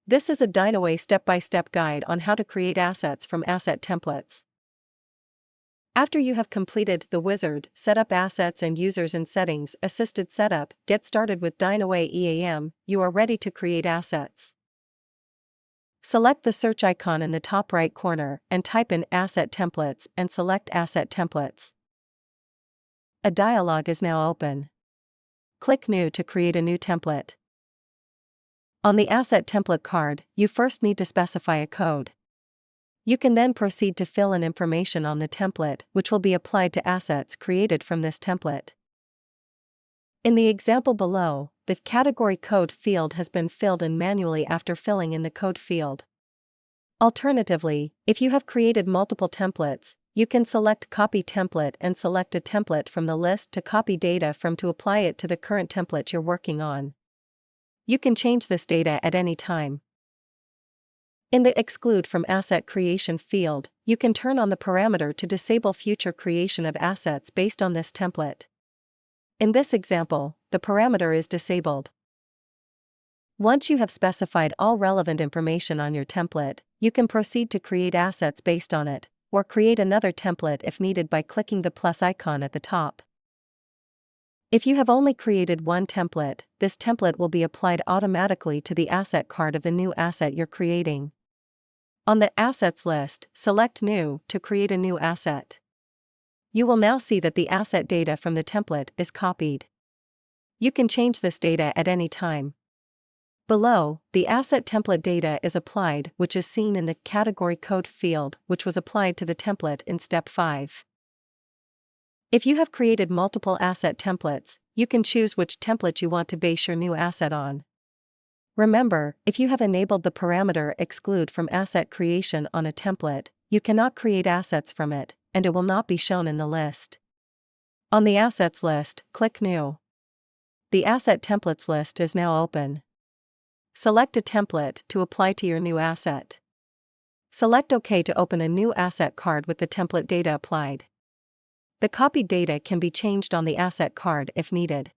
This is a Dynaway step-by-step guide on how to create assets from asset templates. After you have completed the wizard, Set up Assets and Users in Settings Assisted Setup, Get Started with Dynaway EAM, you are ready to create assets. Select the search icon in the top right corner and type in Asset Templates and select Asset Templates. A dialog is now open. Click New to create a new template. On the Asset Template card, you first need to specify a code. You can then proceed to fill in information on the template, which will be applied to assets created from this template. In the example below, the category code field has been filled in manually after filling in the code field. Alternatively, if you have created multiple templates, you can select Copy Template and select a template from the list to copy data from to apply it to the current template you're working on. You can change this data at any time. In the Exclude from Asset Creation field, you can turn on the parameter to disable future creation of assets based on this template. In this example, the parameter is disabled. Once you have specified all relevant information on your template, you can proceed to create assets based on it, or create another template if needed by clicking the plus icon at the top. If you have only created one template, this template will be applied automatically to the asset card of the new asset you're creating. On the Assets list, select New to create a new asset. You will now see that the asset data from the template is copied. You can change this data at any time. Below, the asset template data is applied, which is seen in the Category Code field, which was applied to the template in Step 5. If you have created multiple asset templates, you can choose which template you want to base your new asset on. Remember, if you have enabled the parameter Exclude from Asset Creation on a template, you cannot create assets from it, and it will not be shown in the list. On the Assets list, click New. The Asset Templates list is now open. Select a template to apply to your new asset. Select OK to open a new asset card with the template data applied. The copied data can be changed on the asset card if needed.